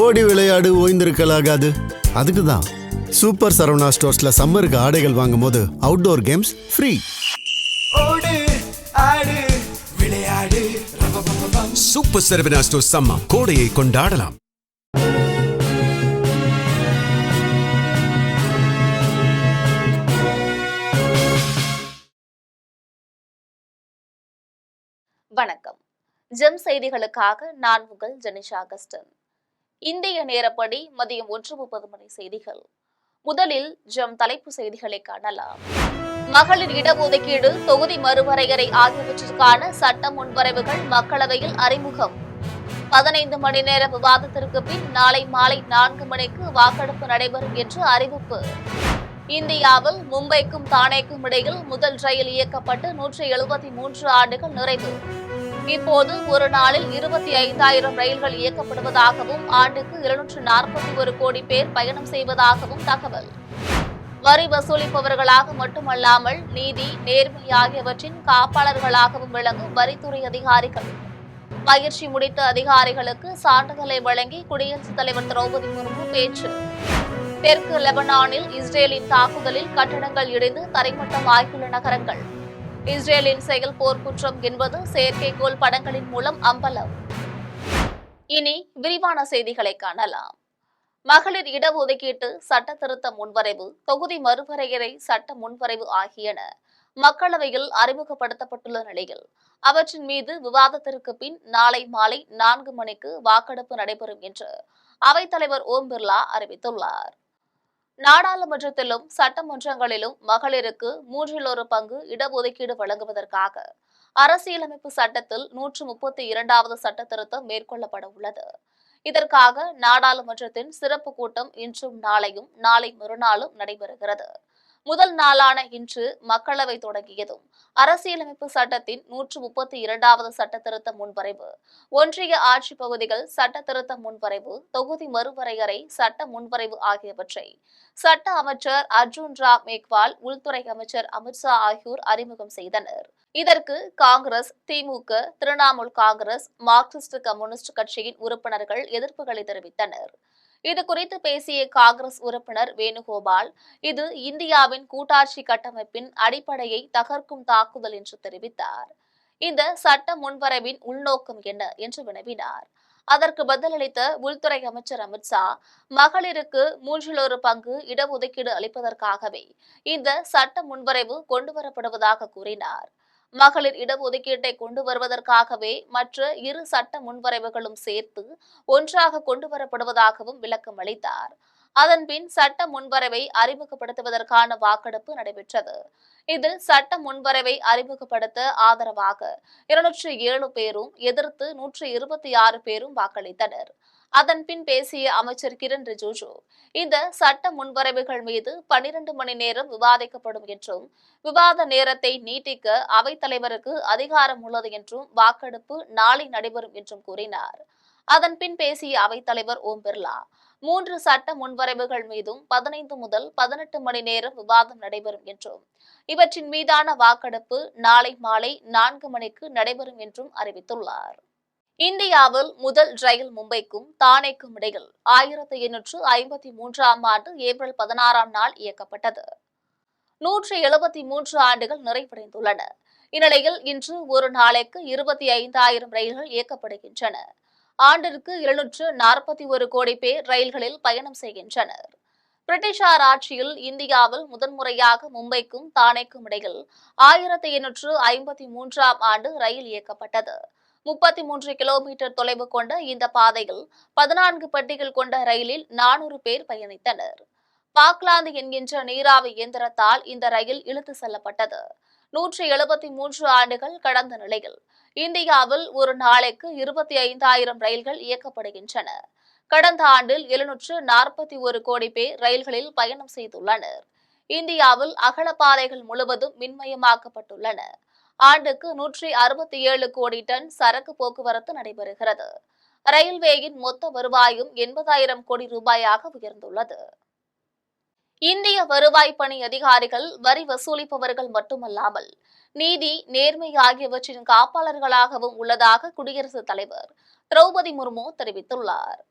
ஓடி விளையாடு ஓய்ந்திருக்கலாகாது. அதுக்கு தான் சூப்பர் சரவணா ஸ்டோர்ஸ்ல சம்மருக்கு ஆடைகள் வாங்கும் போது outdoor games free. Super Saravana Stores summer கோடையை கொண்டாடலாம். வணக்கம். ஜெம் செய்திகளுக்காக நான் உங்கள் ஜெனிஷா அகஸ்டன். இந்திய நேரப்படி மதியம் 1:30 மணி செய்திகள். முதலில் ஜெம் தலைப்பு செய்திகளை காணலாம். மகளிர் இடஒதுக்கீடு, தொகுதி மறுவரையறை ஆகியவற்றிற்கான சட்ட முன்வரைவுகள் மக்களவையில் அறிமுகம். 15 மணி நேர விவாதத்திற்கு பின் நாளை மாலை 4 மணிக்கு வாக்கெடுப்பு நடைபெறும் என்று அறிவிப்பு. இந்தியாவில் மும்பைக்கும் தானேக்கும் இடையில் முதல் ரயில் இயக்கப்பட்டு 173 ஆண்டுகள் நிறைவு. இப்போது ஒரு நாளில் 25,000 ரயில்கள் இயக்கப்படுவதாகவும் ஆண்டுக்கு 241 கோடி பேர் பயணம் செய்வதாகவும் தகவல். வரி வசூலிப்பவர்களாக மட்டுமல்லாமல் நீதி, நேர்மை ஆகியவற்றின் காப்பாளர்களாகவும் விளங்கும் வரித்துறை அதிகாரிகள். பயிற்சி முடித்த அதிகாரிகளுக்கு சான்றிதழை வழங்கி குடியரசுத் தலைவர் திரௌபதி முர்மு பேச்சு. தெற்கு லெபனானில் இஸ்ரேலின் தாக்குதலில் கட்டடங்கள் இடிந்து தரைமட்டமாகியுள்ள நகரங்கள். இஸ்ரேலின் செயல் போர்க்குற்றம் என்பது செயற்கைக்கோள் படங்களின் மூலம் அம்பலம். இனி விரிவான செய்திகளை காணலாம். மகளிர் இடஒதுக்கீட்டு சட்ட திருத்த முன்வரைவு, தொகுதி மறுவரையறை சட்ட முன்வரைவு ஆகியன மக்களவையில் அறிமுகப்படுத்தப்பட்டுள்ள நிலையில் அவற்றின் மீது விவாதத்திற்கு பின் நாளை மாலை 4 மணிக்கு வாக்கெடுப்பு நடைபெறும் என்று அவைத்தலைவர் ஓம் பிர்லா அறிவித்துள்ளார். நாடாளுமன்றத்திலும் சட்டமன்றங்களிலும் மகளிருக்கு 1/3 பங்கு இடஒதுக்கீடு வழங்குவதற்காக அரசியலமைப்பு சட்டத்தில் 132வது சட்ட திருத்தம் மேற்கொள்ளப்பட உள்ளது. இதற்காக நாடாளுமன்றத்தின் சிறப்பு கூட்டம் இன்றும் நாளையும் நாளை மறுநாளும் நடைபெறுகிறது. முதல் நாளான இன்று மக்களவை தொடங்கியதும் அரசியலமைப்பு சட்டத்தின் 132வது சட்ட திருத்த முன்வரைவு, ஒன்றிய ஆட்சி பகுதிகள் சட்ட திருத்த முன்வரைவு, தொகுதி மறுவரையறை சட்ட முன்வரைவு ஆகியவற்றை சட்ட அமைச்சர் அர்ஜுன் ராம் மேக்வால், உள்துறை அமைச்சர் அமித்ஷா ஆகியோர் அறிமுகம் செய்தனர். இதற்கு காங்கிரஸ், திமுக, திரிணாமுல் காங்கிரஸ், மார்க்சிஸ்ட் கம்யூனிஸ்ட் கட்சியின் உறுப்பினர்கள் எதிர்ப்புகளை தெரிவித்தனர். இதுகுறித்து பேசிய காங்கிரஸ் உறுப்பினர் வேணுகோபால், இது இந்தியாவின் கூட்டாட்சி கட்டமைப்பின் அடிப்படையை தகர்க்கும் தாக்குதல் என்று தெரிவித்தார். இந்த சட்ட முன்வரைவின் உள்நோக்கம் என்ன என்று வினவினார். அதற்கு பதிலளித்த உள்துறை அமைச்சர் அமித்ஷா, மகளிருக்கு 1/3 பங்கு இடஒதுக்கீடு அளிப்பதற்காகவே இந்த சட்ட முன்வரைவு கொண்டுவரப்படுவதாக கூறினார். மகளிர் இடஒதுக்கீட்டை கொண்டு வருவதற்காகவே மற்ற 2 சட்ட முன்வரைவுகளும் சேர்த்து ஒன்றாக கொண்டுவரப்படுவதாகவும் விளக்கம் அளித்தார். அதன்பின் சட்ட முன்வரைவை அறிமுகப்படுத்துவதற்கான வாக்கெடுப்பு நடைபெற்றது. இதில் சட்ட முன்வரைவை அறிமுகப்படுத்த ஆதரவாக 207 பேரும், எதிர்த்து 126 பேரும் வாக்களித்தனர். அதன்பின் பேசிய அமைச்சர் கிரண் ரிஜிஜு, இந்த சட்ட முன்வரைவுகள் மீது 12 மணி நேரம் விவாதிக்கப்படும் என்றும், விவாத நேரத்தை நீட்டிக்க அவைத்தலைவருக்கு அதிகாரம் உள்ளது என்றும், வாக்கெடுப்பு நாளை நடைபெறும் என்றும் கூறினார். அதன்பின் பேசிய அவைத்தலைவர் ஓம் பிர்லா, 3 சட்ட முன்வரைவுகள் மீதும் 15 முதல் 18 மணி நேரம் விவாதம் நடைபெறும் என்றும், இவற்றின் மீதான வாக்கெடுப்பு நாளை மாலை 4 மணிக்கு நடைபெறும் என்றும் அறிவித்துள்ளார். இந்தியாவில் முதல் ரயில் மும்பைக்கும் தானேக்கும் இடையில் 1853ஆம் ஆண்டு ஏப்ரல் 16ஆம் நாள் இயக்கப்பட்டது. 173 ஆண்டுகள் நிறைவடைந்துள்ளன. இந்நிலையில் இன்று ஒரு நாளைக்கு 25,000 ரயில்கள் இயக்கப்படுகின்றன. ஆண்டிற்கு 241 கோடி பேர் ரயில்களில் பயணம் செய்கின்றனர். பிரிட்டிஷார் ஆட்சியில் இந்தியாவில் முதன்முறையாக மும்பைக்கும் தானேக்கும் இடையில் 1853ஆம் ஆண்டு ரயில் இயக்கப்பட்டது. 33 கிலோமீட்டர் தொலைவு கொண்ட இந்த பாதையில் 14 பெட்டிகள் கொண்ட ரயிலில் 400 பேர் பயணித்தனர். பாக்லாந்து என்கின்ற நீராவி இயந்திரத்தால் இந்த ரயில் இழுத்து செல்லப்பட்டது. 173 ஆண்டுகள் கடந்த நிலையில் இந்தியாவில் ஒரு நாளைக்கு 25,000 ரயில்கள் இயக்கப்படுகின்றன. கடந்த ஆண்டில் 741 கோடி பேர் ரயில்களில் பயணம் செய்துள்ளனர். இந்தியாவில் அகலப்பாதைகள் முழுவதும் மின்மயமாக்கப்பட்டுள்ளன. ஆண்டுக்கு 167 கோடி டன் சரக்கு போக்குவரத்து நடைபெறுகிறது. ரயில்வேயின் மொத்த வருவாயும் 80,000 கோடி ரூபாயாக உயர்ந்துள்ளது. இந்திய வருவாய் பணி அதிகாரிகள் வரி வசூலிப்பவர்கள் மட்டுமல்லாமல் நீதி, நேர்மை ஆகியவற்றின் காப்பாளர்களாகவும் உள்ளதாக குடியரசுத் தலைவர் திரௌபதி முர்மு தெரிவித்துள்ளார்.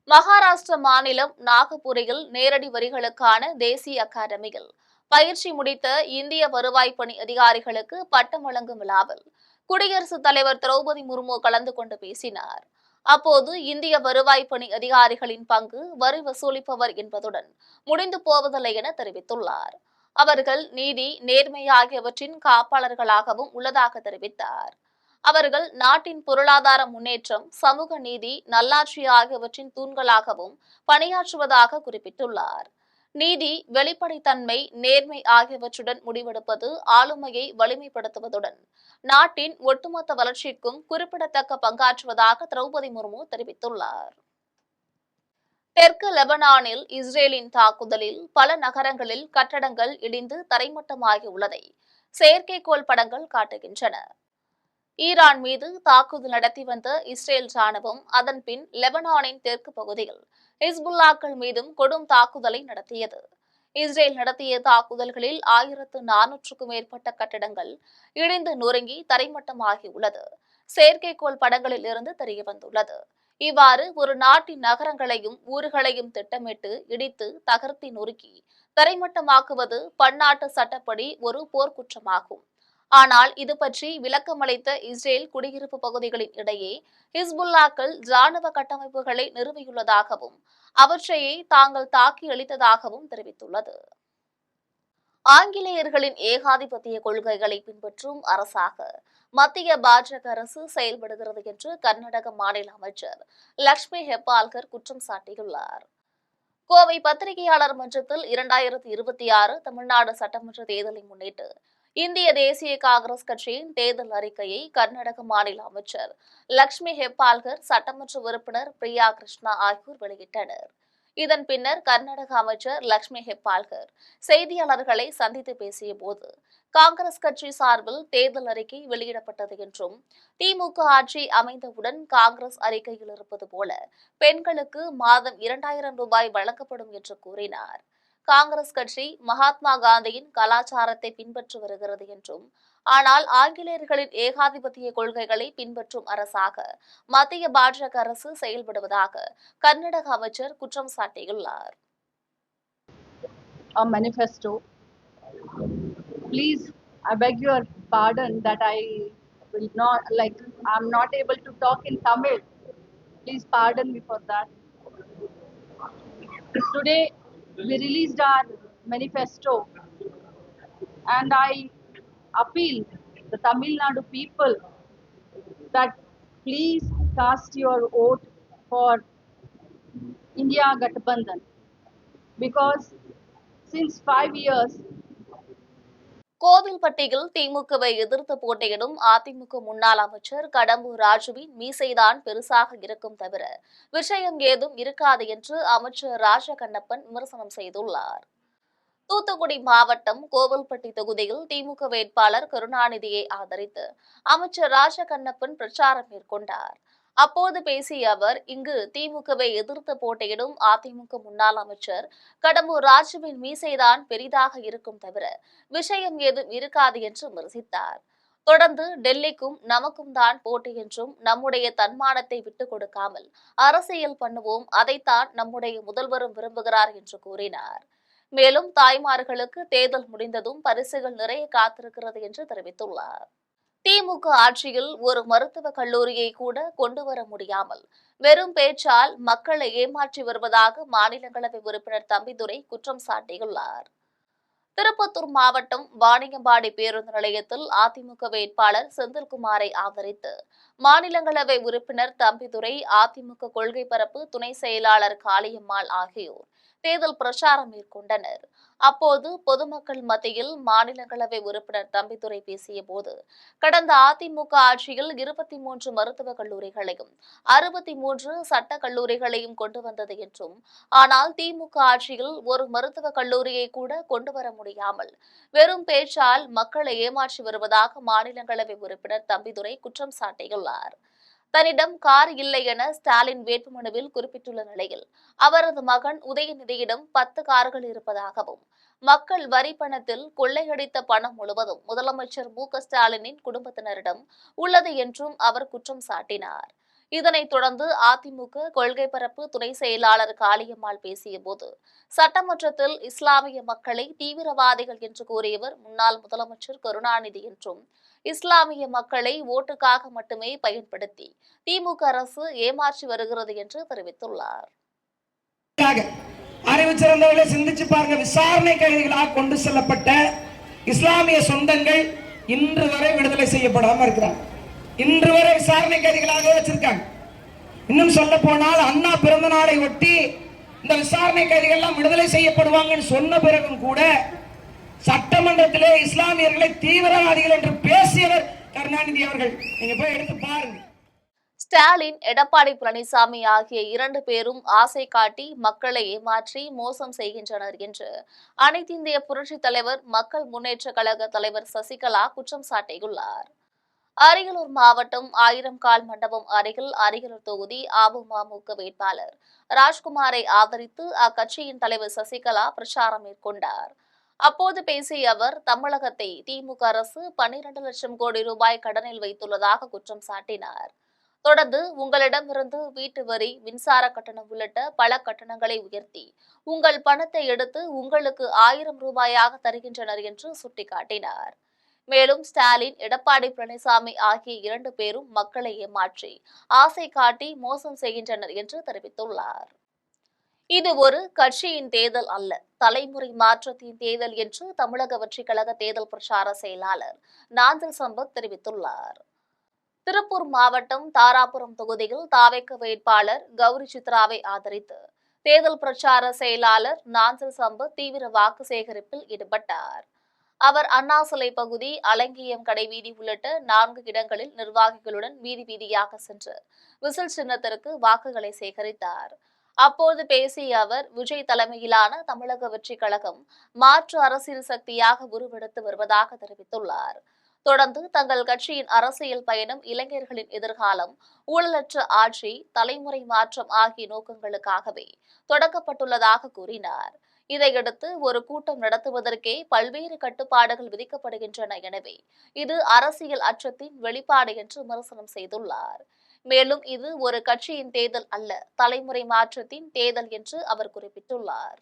மகாராஷ்டிர மாநிலம் நாகபுரியில் நேரடி வரிகளுக்கான தேசிய அகாடமியில் பயிற்சி முடித்த இந்திய வருவாய் பணி அதிகாரிகளுக்கு பட்டம் வழங்கும் விழாவில் குடியரசுத் தலைவர் திரௌபதி முர்மு கலந்து கொண்டு பேசினார். அப்போது இந்திய வருவாய் பணி அதிகாரிகளின் பங்கு வரி வசூலிப்பவர் என்பதுடன் முடிந்து போவதில்லை என தெரிவித்துள்ளார். அவர்கள் நீதி, நேர்மை ஆகியவற்றின் காப்பாளர்களாகவும் உள்ளதாக தெரிவித்தார். அவர்கள் நாட்டின் பொருளாதார முன்னேற்றம், சமூக நீதி, நல்லாட்சி ஆகியவற்றின் தூண்களாகவும் பணியாற்றுவதாக குறிப்பிட்டுள்ளார். நீதி, வெளிப்படைத்தன்மை, நேர்மை ஆகியவற்றுடன் முடிவெடுப்பது ஆளுமையை வலிமைப்படுத்துவதுடன் நாட்டின் ஒட்டுமொத்த வளர்ச்சிக்கும் குறிப்பிடத்தக்க பங்காற்றுவதாக திரௌபதி முர்மு தெரிவித்துள்ளார். தெற்கு லெபனானில் இஸ்ரேலின் தாக்குதலில் பல நகரங்களில் கட்டடங்கள் இடிந்து தரைமட்டமாகி உள்ளதை செயற்கைக்கோள் படங்கள் காட்டுகின்றன. ஈரான் மீது தாக்குதல் நடத்தி வந்த இஸ்ரேல் ராணுவம் அதன் பின் லெபனானின் தெற்கு பகுதியில் ஹிஸ்புல்லாக்கள் மீதும் கொடும் தாக்குதலை நடத்தியது. இஸ்ரேல் நடத்திய தாக்குதல்களில் 1400க்கும் மேற்பட்ட கட்டடங்கள் இடிந்து நொறுங்கி தரைமட்டமாகியுள்ளது செயற்கைக்கோள் படங்களில் இருந்து தெரியவந்துள்ளது. இவ்வாறு ஒரு நாட்டின் நகரங்களையும் ஊர்களையும் திட்டமிட்டு இடித்து தகர்த்தி நொறுக்கி தரைமட்டமாக்குவது பன்னாட்டு சட்டப்படி ஒரு போர்க்குற்றமாகும். ஆனால் இது பற்றி விளக்கமளித்த இஸ்ரேல் குடியிருப்பு பகுதிகளின் இடையே ஹிஸ்புல்லாக்கள் ராணுவ கட்டமைப்புகளை நிறுவியுள்ளதாகவும் அவற்றையே தாங்கள் தாக்கி அளித்ததாகவும் தெரிவித்துள்ளது. ஆங்கிலேயர்களின் ஏகாதிபத்திய கொள்கைகளை பின்பற்றும் அரசாக மத்திய பாஜக அரசு செயல்படுகிறது என்று கர்நாடக மாநில அமைச்சர் லட்சுமி ஹெப்பால்கர் குற்றம் சாட்டியுள்ளார். கோவை பத்திரிகையாளர் மன்றத்தில் 2026 தமிழ்நாடு சட்டமன்ற தேர்தலை முன்னிட்டு இந்திய தேசிய காங்கிரஸ் கட்சியின் தேர்தல் அறிக்கையை கர்நாடக மாநில அமைச்சர் லட்சுமி ஹெப்பால்கர், சட்டமன்ற உறுப்பினர் பிரியா கிருஷ்ணா ஆகியோர் வெளியிட்டனர். இதன் பின்னர் கர்நாடக அமைச்சர் லட்சுமி ஹெப்பால்கர் செய்தியாளர்களை சந்தித்து பேசிய போது காங்கிரஸ் கட்சி சார்பில் தேர்தல் அறிக்கை வெளியிடப்பட்டது என்றும் திமுக ஆட்சி அமைந்தவுடன் காங்கிரஸ் அறிக்கையில் இருப்பது போல பெண்களுக்கு மாதம் 2000 ரூபாய் வழங்கப்படும் என்று கூறினார். காங்கிரஸ் கட்சி மகாத்மா காந்தியின் கலாச்சாரத்தை பின்பற்றி வருகிறது என்றும் ஆனால் ஆங்கிலேயர்களின் ஏகாதிபத்திய கொள்கைகளை பின்பற்றும் அரசாக மத்திய பாஜக அரசு செயல்படுவதாக கர்நாடக அமைச்சர் குற்றம் சாட்டியுள்ளார். A manifesto. Please, I beg your pardon that I will not, I'm not able to talk in Tamil. Please pardon me for that. Today, we released our manifesto, and I appeal the Tamil Nadu people that please cast your vote for India Gathbandhan, because since 5 years கோவில்பட்டியில் திமுகவை எதிர்த்து போட்டியிடும் அதிமுக முன்னாள் அமைச்சர் கடம்பூர் ராஜுவின் மீசைதான் பெருசாக இருக்கும் தவிர விஷயம் ஏதும் இருக்காது என்று அமைச்சர் ராஜகண்ணப்பன் விமர்சனம் செய்துள்ளார். தூத்துக்குடி மாவட்டம் கோவில்பட்டி தொகுதியில் திமுக வேட்பாளர் கருணாநிதியை ஆதரித்து அமைச்சர் ராஜகண்ணப்பன் பிரச்சாரம் மேற்கொண்டார். அப்போது பேசிய அவர், இங்கு திமுகவை எதிர்த்து போட்டியிடும் அதிமுக முன்னாள் அமைச்சர் கடம்பூர் ராஜுவின் மீசைதான் பெரிதாக இருக்கும் தவிர விஷயம் ஏதும் இருக்காது என்று விமர்சித்தார். தொடர்ந்து டெல்லிக்கும் நமக்கும் தான் போட்டி என்றும் நம்முடைய தன்மானத்தை விட்டுக் கொடுக்காமல் அரசியல் பண்ணுவோம், அதைத்தான் நம்முடைய முதல்வரும் விரும்புகிறார் என்று கூறினார். மேலும் தாய்மார்களுக்கு தேர்தல் முடிந்ததும் பரிசுகள் நிறைய காத்திருக்கிறது என்று தெரிவித்துள்ளார். திமுக ஆட்சியில் ஒரு மருத்துவக் கல்லூரியை கூட கொண்டு வர முடியாமல் வெறும் பேச்சால் மக்களை ஏமாற்றி வருவதாக மாநிலங்களவை உறுப்பினர் தம்பிதுரை குற்றம் சாட்டியுள்ளார். திருப்பத்தூர் மாவட்டம் வாணியம்பாடி பேருந்து நிலையத்தில் அதிமுக வேட்பாளர் செந்தில்குமாரை ஆதரித்து மாநிலங்களவை உறுப்பினர் தம்பிதுரை, அதிமுக கொள்கை பரப்பு துணை செயலாளர் காளியம்மாள் ஆகியோர் தேர்தல் பிரச்சாரம் மேற்கொண்டனர். அப்போது பொதுமக்கள் மத்தியில் மாநிலங்களவை உறுப்பினர் தம்பிதுரை பேசிய போது, கடந்த அதிமுக ஆட்சியில் 23 மருத்துவக் கல்லூரிகளையும் 63 சட்டக் கல்லூரிகளையும் கொண்டு வந்தது என்றும், ஆனால் திமுக ஆட்சியில் ஒரு மருத்துவக் கல்லூரியை கூட கொண்டு வர முடியாமல் வெறும் பேச்சால் மக்களை ஏமாற்றி வருவதாக மாநிலங்களவை உறுப்பினர் தம்பிதுரை குற்றம் சாட்டியுள்ளார். தன்னிடம் கார் இல்லை என ஸ்டாலின் வேட்புமனுவில் குறிப்பிட்டுள்ள நிலையில் அவரது மகன் உதயநிதியிடம் 10 கார்கள் இருப்பதாகவும் மக்கள் வரி பணத்தில் கொள்ளையடித்த பணம் முழுவதும் முதலமைச்சர் மு.க. ஸ்டாலினின் குடும்பத்தினரிடம் உள்ளது என்றும் அவர் குற்றம் சாட்டினார். இதனைத் தொடர்ந்து அதிமுக கொள்கை பரப்பு துணை செயலாளர் காளியம்மாள் பேசிய போது, சட்டமன்றத்தில் இஸ்லாமிய மக்களை தீவிரவாதிகள் என்று கூறியவர் முன்னாள் முதலமைச்சர் கருணாநிதி என்றும், இஸ்லாமிய மக்களை ஓட்டுக்காக மட்டுமே பயன்படுத்தி திமுக அரசு ஏமாற்றி வருகிறது என்று தெரிவித்துள்ளார். அறிவு சிறந்தவர்களை சிந்திச்சு பாருங்க. விசாரணை கைதிகளாக கொண்டு செல்லப்பட்ட இஸ்லாமிய சொந்தங்கள் இன்று வரை விடுதலை செய்யப்படாம இருக்கிறாங்க. இன்று வரை விசாரணை கைதிகளாக வச்சிருக்காங்க. இன்னும் சொல்ல போனால் அண்ணா பிறந்த நாளை ஒட்டி இந்த விசாரணை கைதிகள் எல்லாம் விடுதலை செய்யப்படுவாங்கன்னு சொன்ன பிறகும் கூட சட்டமன்றத்திலே இஸ்லாமியர்களை தீவிரவாதிகள் என்று பேசியவர் கருணாநிதி அவர்கள். நீங்க போய் எடுத்து பாருங்க. ஸ்டாலின், எடப்பாடி பழனிசாமி ஆகிய 2 பேரும் ஆசை காட்டி மக்களை ஏமாற்றி மோசம் செய்கின்றனர் என்று அனைத்திந்திய புரட்சித் தலைவர் மக்கள் முன்னேற்ற கழக தலைவர் சசிகலா குற்றம் சாட்டியுள்ளார். அரியலூர் மாவட்டம் 1000 கால் மண்டபம் அருகில் அரியலூர் தொகுதி அமமுக வேட்பாளர் ராஜ்குமாரை ஆதரித்து அக்கட்சியின் தலைவர் சசிகலா பிரச்சாரம் மேற்கொண்டார். அப்போது பேசிய அவர், தமிழகத்தை திமுக அரசு 12 லட்சம் கோடி ரூபாய் கடனில் வைத்துள்ளதாக குற்றம் சாட்டினார். தொடர்ந்து, உங்களிடமிருந்து வீட்டு வரி, மின்சார கட்டணம் உள்ளிட்ட பல கட்டணங்களை உயர்த்தி உங்கள் பணத்தை எடுத்து உங்களுக்கு 1000 ரூபாயாக தருகின்றனர் என்று சுட்டிக்காட்டினார். மேலும் ஸ்டாலின், எடப்பாடி பழனிசாமி ஆகிய 2 பேரும் மக்களை ஏமாற்றி ஆசை காட்டி மோசம் செய்கின்றனர் என்று தெரிவித்துள்ளார். இது ஒரு கட்சியின் தேர்தல் அல்ல, தலைமுறை மாற்றத்தின் தேர்தல் என்று தமிழக வெற்றிக் கழக தேர்தல் பிரச்சார செயலாளர் நாஞ்சில் சம்பத் தெரிவித்துள்ளார். திருப்பூர் மாவட்டம் தாராபுரம் தொகுதியில் தாவேக வேட்பாளர் கௌரி சித்ராவை ஆதரித்து தேர்தல் பிரச்சார செயலாளர் நாஞ்சில் சம்பத் தீவிர வாக்கு சேகரிப்பில் ஈடுபட்டார். அவர் அண்ணா சிலை பகுதி, அலங்கியம் கடைவீதி உள்ளிட்ட 4 இடங்களில் நிர்வாகிகளுடன் வீதி வீதியாக சென்று விசில் சின்னத்திற்கு வாக்குகளை சேகரித்தார். அப்போது பேசிய அவர், விஜய் தலைமையிலான தமிழக வெற்றிக் கழகம் மாற்று அரசியல் சக்தியாக உருவெடுத்து வருவதாக தெரிவித்துள்ளார். தொடர்ந்து, தங்கள் கட்சியின் அரசியல் பயணம் இளைஞர்களின் எதிர்காலம், ஊழலற்ற ஆட்சி, தலைமுறை மாற்றம் ஆகிய நோக்கங்களுக்காகவே தொடங்கப்பட்டுள்ளதாக கூறினார். இதையடுத்து ஒரு கூட்டம் நடத்துவதற்கே பல்வேறு கட்டுப்பாடுகள் விதிக்கப்படுகின்றன. எனவே இது அரசியல் அச்சத்தின் வெளிப்பாடு என்று விமர்சனம் செய்துள்ளார். மேலும் இது ஒரு கட்சியின் தேர்தல் அல்ல, தலைமுறை மாற்றத்தின் தேர்தல் என்று அவர் குறிப்பிட்டுள்ளார்.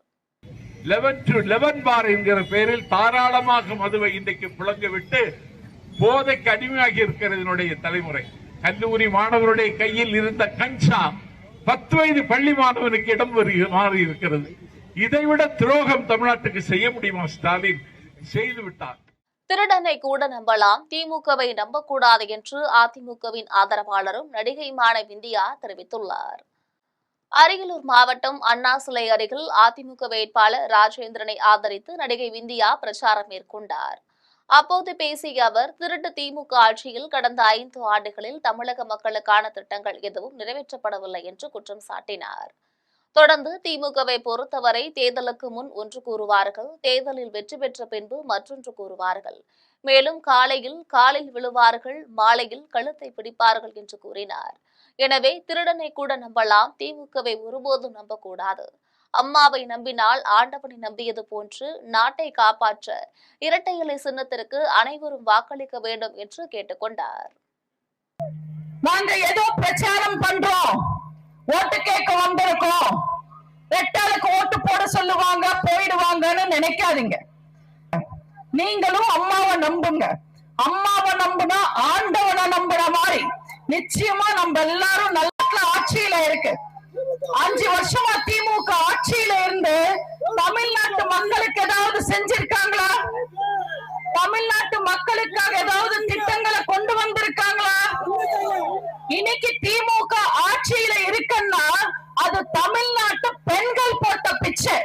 11 to 11 பார் என்கிற பெயரில் தாராளமாக மதுவை இன்றைக்கு புழங்கவிட்டு போதைக்கு அடிமையாகி இருக்கிறது தலைமுறை. கல்லூரி மாணவருடைய கையில் இருந்த கஞ்சா 10 வயது பள்ளி மாணவனுக்கு இடம் மாறி இருக்கிறது. இதைவிட துரோகம் தமிழ்நாட்டுக்கு செய்ய முடியுமா? ஸ்டாலின் செய்துவிட்டார். திருடனை கூட நம்பலாம், திமுகவை நம்பக்கூடாது என்று அதிமுகவின் ஆதரவாளரும் நடிகையுமான விந்தியா தெரிவித்துள்ளார். அரியலூர் மாவட்டம் அண்ணா சிலை அருகில் அதிமுக வேட்பாளர் ராஜேந்திரனை ஆதரித்து நடிகை விந்தியா பிரச்சாரம் மேற்கொண்டார். அப்போது பேசிய அவர், திருட்டு திமுக ஆட்சியில் கடந்த 5 ஆண்டுகளில் தமிழக மக்களுக்கான திட்டங்கள் எதுவும் நிறைவேற்றப்படவில்லை என்று குற்றம் சாட்டினார். தொடர்ந்து, திமுகவை பொறுத்தவரை தேர்தலுக்கு முன் ஒன்று கூறுவார்கள், தேர்தலில் வெற்றி பெற்ற பின்பு மற்றொன்று கூறுவார்கள். மேலும் காலில் விழுவார்கள், மாலையில் கழுத்தை பிடிப்பார்கள் என்று கூறினார். எனவே திருடனை கூட நம்பலாம், திமுகவை ஒருபோதும் நம்பக்கூடாது. அம்மாவை நம்பினால் ஆண்டவனை நம்பியது போன்று நாட்டை காப்பாற்ற இரட்டை இலை சின்னத்திற்கு அனைவரும் வாக்களிக்க வேண்டும் என்று கேட்டுக்கொண்டார். நாங்க ஏதோ பிரச்சாரம் பண்றோம், ஓட்டு கேட்க வந்திருக்கோம், ரெட்டாளுக்கு ஓட்டு போட சொல்லுவாங்க போயிடுவாங்கன்னு நினைக்காதீங்க. நீங்களும் அம்மாவை நம்புங்க. அம்மாவை நம்புனா ஆண்டவனை நம்புற மாதிரி நிச்சயமா நம்ம எல்லாரும் நல்ல ஆட்சியில இருக்கு. 5 வருஷமா திமுக ஆட்சியில இருந்து தமிழ்நாட்டு மக்களுக்கு ஏதாவது செஞ்சிருக்காங்களா? தமிழ்நாட்டு மக்களுக்காக ஏதாவது திட்டங்களை கொண்டு வந்திருக்காங்களா? இன்னைக்கு திமுக ஆட்சியில இருக்குன்னா அது தமிழ்நாட்டு பெண்கள் போட்ட பிச்சை.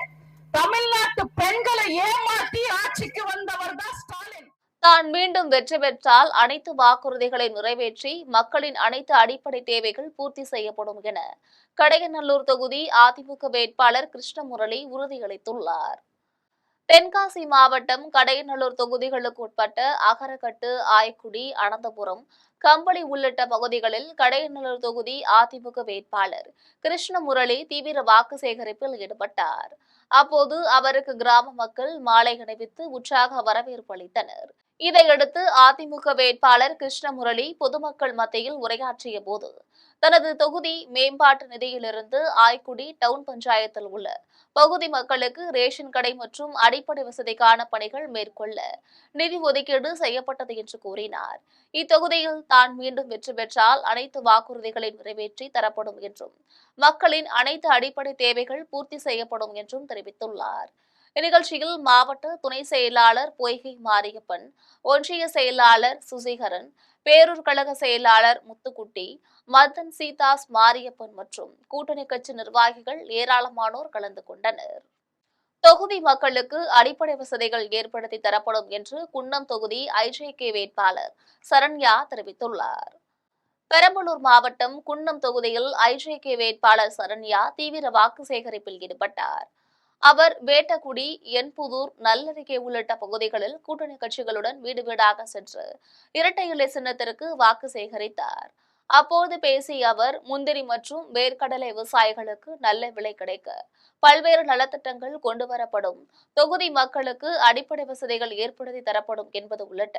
தமிழ்நாட்டு பெண்களை ஏமாற்றி ஆட்சிக்கு வந்தவர் தான் ஸ்டாலின். தான் மீண்டும் வெற்றி பெற்றால் அனைத்து வாக்குறுதிகளை நிறைவேற்றி மக்களின் அனைத்து அடிப்படை தேவைகள் பூர்த்தி செய்யப்படும் என கடையநல்லூர் தொகுதி அதிமுக வேட்பாளர் கிருஷ்ணமுரளி உறுதியளித்துள்ளார். தென்காசி மாவட்டம் கடையநல்லூர் தொகுதிகளுக்கு உட்பட்ட அகரகட்டு, ஆயக்குடி, அனந்தபுரம், கம்பளி உள்ளிட்ட பகுதிகளில் கடையநல்லூர் தொகுதி அதிமுக வேட்பாளர் கிருஷ்ணமுரளி தீவிர வாக்கு சேகரிப்பில் ஈடுபட்டார். அப்போது அவருக்கு கிராம மக்கள் மாலை அணிவித்து உற்சாக வரவேற்பு அளித்தனர். இதையடுத்து அதிமுக வேட்பாளர் கிருஷ்ணமுரளி பொதுமக்கள் மத்தியில் உரையாற்றிய போது, தனது தொகுதி மேம்பாட்டு நிதியிலிருந்து ஆய்க்குடி டவுன் பஞ்சாயத்தில் உள்ள பகுதி மக்களுக்கு ரேஷன் கடை மற்றும் அடிப்படை வசதிக்கான பணிகள் மேற்கொள்ள நிதி ஒதுக்கீடு செய்யப்பட்டது என்று கூறினார். இத்தொகுதியில் தான் மீண்டும் வெற்றி பெற்றால் அனைத்து வாக்குறுதிகளை நிறைவேற்றி தரப்படும் என்றும் மக்களின் அனைத்து அடிப்படை தேவைகள் பூர்த்தி செய்யப்படும் என்றும் தெரிவித்துள்ளார். இந்நிகழ்ச்சியில் மாவட்ட துணை செயலாளர் பொய்கை மாரியப்பன், ஒன்றிய செயலாளர் சுசிகரன், பேரூர் கழக செயலாளர் முத்துக்குட்டி, மதன் சீதாஸ் மாரியப்பன் மற்றும் கூட்டணி கட்சி நிர்வாகிகள் ஏராளமானோர் கலந்து கொண்டனர். தொகுதி மக்களுக்கு அடிப்படை வசதிகள் ஏற்படுத்தி தரப்படும் என்று குன்னம் தொகுதி ஐஜேகே வேட்பாளர் சரண்யா தெரிவித்துள்ளார். பெரம்பலூர் மாவட்டம் குன்னம் தொகுதியில் ஐஜேகே வேட்பாளர் சரண்யா தீவிர வாக்கு சேகரிப்பில் ஈடுபட்டார். அவர் வேட்டக்குடி, என்புதூர், நல்லருகே உள்ளிட்ட பகுதிகளில் கூட்டணி கட்சிகளுடன் வீடு வீடாக சென்று இரட்டை இலை சின்னத்திற்கு வாக்கு சேகரித்தார். அப்போது பேசிய அவர், முந்திரி மற்றும் வேர்க்கடலை விவசாயிகளுக்கு நல்ல விலை கிடைக்க பல்வேறு நலத்திட்டங்கள் கொண்டுவரப்படும், தொகுதி மக்களுக்கு அடிப்படை வசதிகள் ஏற்படுத்தி தரப்படும் என்பது உள்ளிட்ட